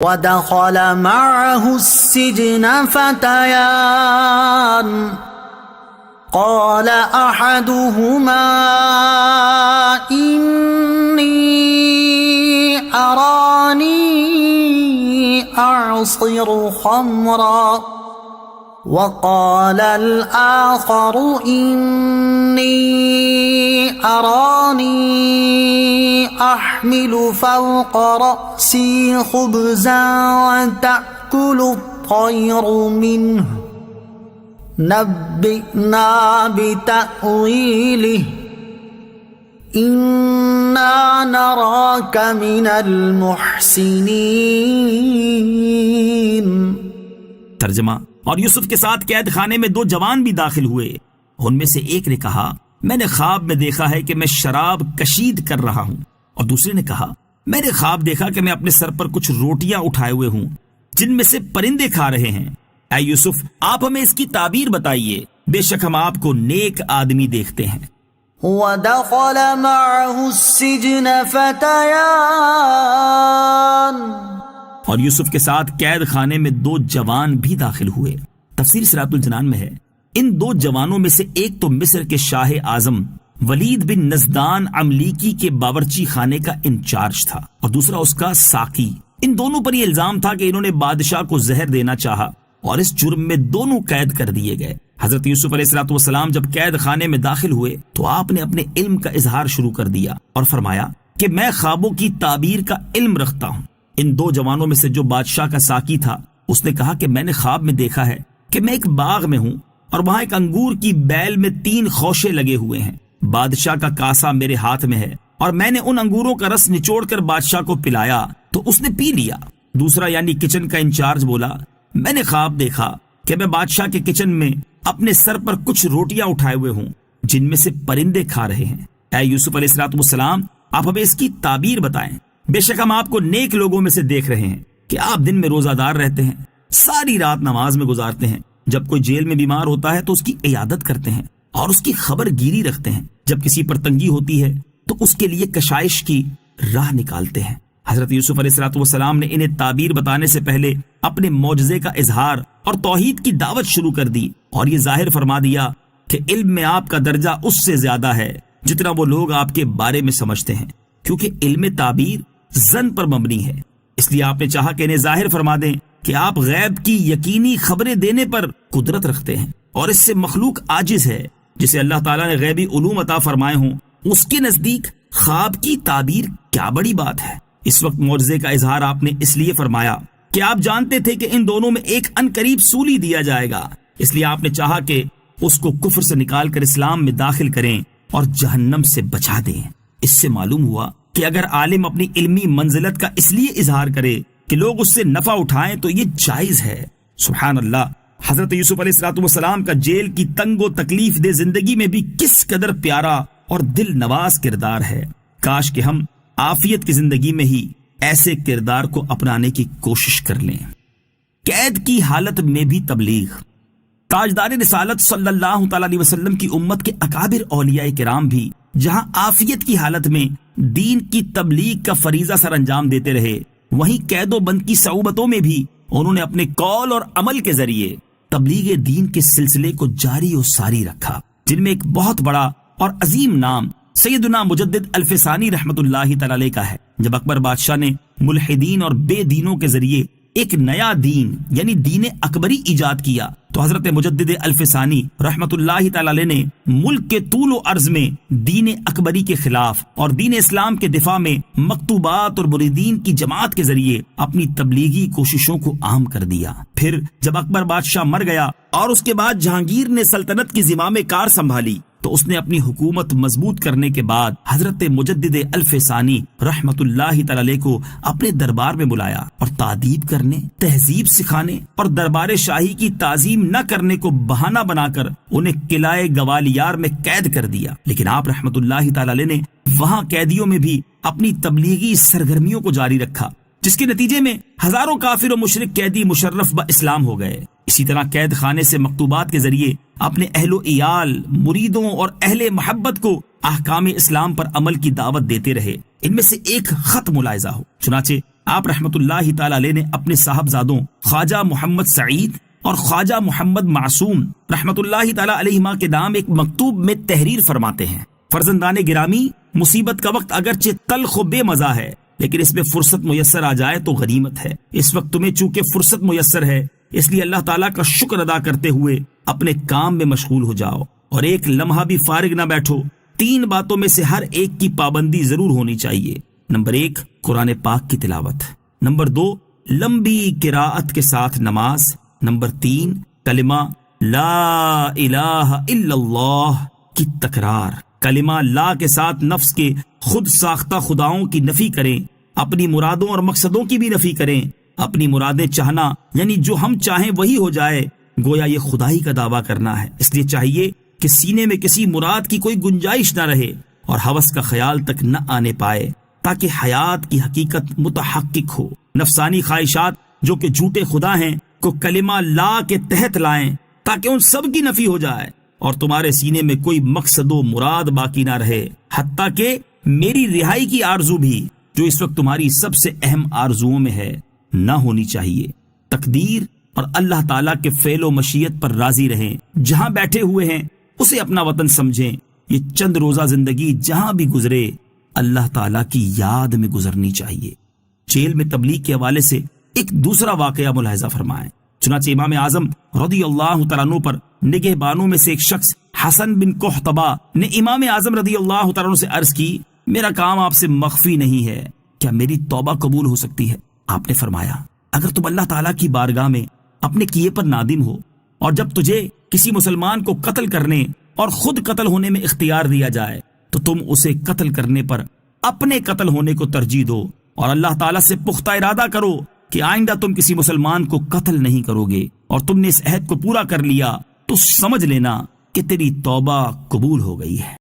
ودخل معه السجن فتيان قال أحدهما إني أراني أعصر خمرا وقال الآخر إني أراني أحمل فوق رأسي خبزا تأكل الطير منه نبئنا بتأويله إنا نراك من المحسنين۔ ترجمہ: اور یوسف کے ساتھ قید خانے میں دو جوان بھی داخل ہوئے۔ ان میں سے ایک نے کہا، میں نے خواب میں دیکھا ہے کہ میں شراب کشید کر رہا ہوں، اور دوسرے نے کہا، میں نے خواب دیکھا کہ میں اپنے سر پر کچھ روٹیاں اٹھائے ہوئے ہوں جن میں سے پرندے کھا رہے ہیں۔ اے یوسف، آپ ہمیں اس کی تعبیر بتائیے، بے شک ہم آپ کو نیک آدمی دیکھتے ہیں۔ وَدَخَلَ مَعَهُ السِّجْنَ فَتَيَانِ، اور یوسف کے ساتھ قید خانے میں دو جوان بھی داخل ہوئے۔ تفسیر سراۃ الجنان میں ہے، ان دو جوانوں میں سے ایک تو مصر کے شاہ اعظم ولید بن نزدان عملیکی کے باورچی خانے کا انچارج تھا، اور دوسرا اس کا ساقی۔ ان دونوں پر یہ الزام تھا کہ انہوں نے بادشاہ کو زہر دینا چاہا، اور اس جرم میں دونوں قید کر دیے گئے۔ حضرت یوسف علیہ السلام جب قید خانے میں داخل ہوئے تو آپ نے اپنے علم کا اظہار شروع کر دیا اور فرمایا کہ میں خوابوں کی تعبیر کا علم رکھتا ہوں۔ ان دو جوانوں میں سے جو بادشاہ کا ساقی تھا، اس نے کہا کہ میں نے خواب میں دیکھا ہے کہ میں ایک باغ میں ہوں اور وہاں ایک انگور کی بیل میں 3 خوشے لگے ہوئے ہیں۔ بادشاہ کا کاسا میرے ہاتھ میں ہے اور میں نے ان انگوروں کا رس نچوڑ کر بادشاہ کو پلایا تو اس نے پی لیا۔ دوسرا یعنی کچن کا انچارج بولا، میں نے خواب دیکھا کہ میں بادشاہ کے کچن میں اپنے سر پر کچھ روٹیاں اٹھائے ہوئے ہوں جن میں سے پرندے کھا رہے ہیں۔ اے یوسف علیہ السلام، آپ ہمیں اس کی تعبیر بتائیں، بے شک ہم آپ کو نیک لوگوں میں سے دیکھ رہے ہیں کہ آپ دن میں روزہ دار رہتے ہیں، ساری رات نماز میں گزارتے ہیں، جب کوئی جیل میں بیمار ہوتا ہے تو اس کی عیادت کرتے ہیں اور اس کی خبر گیری رکھتے ہیں، جب کسی پر تنگی ہوتی ہے تو اس کے لیے کشائش کی راہ نکالتے ہیں۔ حضرت یوسف علیہ السلام نے انہیں تعبیر بتانے سے پہلے اپنے معجزے کا اظہار اور توحید کی دعوت شروع کر دی، اور یہ ظاہر فرما دیا کہ علم میں آپ کا درجہ اس سے زیادہ ہے جتنا وہ لوگ آپ کے بارے میں سمجھتے ہیں، کیونکہ علم تعبیر ظن پر مبنی ہے۔ اس لیے آپ نے چاہا کہ انہیں ظاہر فرما دیں کہ آپ غیب کی یقینی خبریں دینے پر قدرت رکھتے ہیں، اور اس سے مخلوق عاجز ہے۔ جسے اللہ تعالیٰ نے غیبی علوم عطا فرمائے ہوں، اس کے نزدیک خواب کی تعبیر کیا بڑی بات ہے۔ اس وقت معجزے کا اظہار آپ نے اس لیے فرمایا کہ آپ جانتے تھے کہ ان دونوں میں ایک ان قریب سولی دیا جائے گا، اس لیے آپ نے چاہا کہ اس کو کفر سے نکال کر اسلام میں داخل کریں اور جہنم سے بچا دیں۔ اس سے معلوم ہوا کہ اگر عالم اپنی علمی منزلت کا اس لیے اظہار کرے کہ لوگ اس سے نفع اٹھائیں تو یہ جائز ہے۔ سبحان اللہ، حضرت یوسف علیہ السلام کا جیل کی تنگ و تکلیف دہ زندگی میں بھی کس قدر پیارا اور دل نواز کردار ہے۔ کاش کہ ہم عافیت کی زندگی میں ہی ایسے کردار کو اپنانے کی کوشش کر لیں۔ قید کی حالت میں بھی تبلیغ۔ تاجدار رسالت صلی اللہ تعالی علیہ وسلم کی امت کے اکابر اولیاء کرام بھی جہاں عافیت کی حالت میں دین کی تبلیغ کا فریضہ سر انجام دیتے رہے، وہیں قید و بند کی صعوبتوں میں بھی انہوں نے اپنے قول اور عمل کے ذریعے تبلیغ دین کے سلسلے کو جاری و ساری رکھا، جن میں ایک بہت بڑا اور عظیم نام سیدنا مجدد الفسانی رحمت اللہ تعالی علیہ کا ہے۔ جب اکبر بادشاہ نے ملحدین اور بے دینوں کے ذریعے ایک نیا دین یعنی دین اکبری ایجاد کیا تو حضرت مجدد الفسانی رحمت اللہ تعالی علیہ نے ملک کے طول و عرض میں دین اکبری کے خلاف اور دین اسلام کے دفاع میں مکتوبات اور مریدین کی جماعت کے ذریعے اپنی تبلیغی کوششوں کو عام کر دیا۔ پھر جب اکبر بادشاہ مر گیا اور اس کے بعد جہانگیر نے سلطنت کی زمام کار سنبھالی تو اس نے اپنی حکومت مضبوط کرنے کے بعد حضرت مجدد الفسانی رحمت اللہ تعالی علیہ کو اپنے دربار میں بلایا اور تعدیب کرنے، تہذیب سکھانے اور دربار شاہی کی تعظیم نہ کرنے کو بہانہ بنا کر انہیں قلعہ گوالیار میں قید کر دیا۔ لیکن آپ رحمت اللہ تعالی علیہ نے وہاں قیدیوں میں بھی اپنی تبلیغی سرگرمیوں کو جاری رکھا، جس کے نتیجے میں ہزاروں کافر و مشرک قیدی مشرف با اسلام ہو گئے۔ اسی طرح قید خانے سے مکتوبات کے ذریعے اپنے اہل و عیال، مریدوں اور اہل محبت کو احکام اسلام پر عمل کی دعوت دیتے رہے۔ ان میں سے ایک خط ملاحظہ ہو، چنانچہ آپ رحمت اللہ تعالی علیہ نے اپنے صاحبزادوں خواجہ محمد سعید اور خواجہ محمد معصوم رحمت اللہ تعالی علیہما کے نام ایک مکتوب میں تحریر فرماتے ہیں: فرزندان گرامی، مصیبت کا وقت اگرچہ تلخ و بے مزہ ہے، لیکن اس میں فرصت میسر آ جائے تو غنیمت ہے۔ اس وقت تمہیں چونکہ فرصت میسر ہے، اس لیے اللہ تعالیٰ کا شکر ادا کرتے ہوئے اپنے کام میں مشغول ہو جاؤ اور ایک لمحہ بھی فارغ نہ بیٹھو۔ 3 باتوں میں سے ہر ایک کی پابندی ضرور ہونی چاہیے۔ نمبر 1، قرآن پاک کی تلاوت۔ نمبر 2، لمبی قراءت کے ساتھ نماز۔ نمبر 3، کلمہ لا الہ الا اللہ کی تکرار۔ کلمہ لا کے ساتھ نفس کے خود ساختہ خداؤں کی نفی کریں، اپنی مرادوں اور مقصدوں کی بھی نفی کریں۔ اپنی مرادیں چاہنا یعنی جو ہم چاہیں وہی ہو جائے، گویا یہ خدائی کا دعویٰ کرنا ہے۔ اس لیے چاہیے کہ سینے میں کسی مراد کی کوئی گنجائش نہ رہے اور ہوس کا خیال تک نہ آنے پائے، تاکہ حیات کی حقیقت متحقق ہو۔ نفسانی خواہشات جو کہ جھوٹے خدا ہیں کو کلمہ لا کے تحت لائیں تاکہ ان سب کی نفی ہو جائے اور تمہارے سینے میں کوئی مقصد و مراد باقی نہ رہے، حتیٰ کہ میری رہائی کی آرزو بھی، جو اس وقت تمہاری سب سے اہم آرزوؤں میں ہے، نہ ہونی چاہیے۔ تقدیر اور اللہ تعالیٰ کے فعل و مشیت پر راضی رہیں۔ جہاں بیٹھے ہوئے ہیں اسے اپنا وطن سمجھیں۔ یہ چند روزہ زندگی جہاں بھی گزرے اللہ تعالیٰ کی یاد میں گزرنی چاہیے۔ جیل میں تبلیغ کے حوالے سے ایک دوسرا واقعہ ملاحظہ فرمائیں۔ چنانچہ امام اعظم رضی اللہ تعالیٰ عنہ پر نگہبانوں میں سے ایک شخص حسن بن قحطبہ نے امام اعظم رضی اللہ تعالیٰ عنہ سے عرض کی: میرا کام آپ سے مخفی نہیں ہے، کیا میری توبہ قبول ہو سکتی ہے؟ آپ نے فرمایا: اگر تم اللہ تعالیٰ کی بارگاہ میں اپنے کیے پر نادم ہو اور جب تجھے کسی مسلمان کو قتل کرنے اور خود قتل ہونے میں اختیار دیا جائے تو تم اسے قتل کرنے پر اپنے قتل ہونے کو ترجیح دو اور اللہ تعالیٰ سے پختہ ارادہ کرو کہ آئندہ تم کسی مسلمان کو قتل نہیں کرو گے، اور تم نے اس عہد کو پورا کر لیا تو سمجھ لینا کہ تیری توبہ قبول ہو گئی ہے۔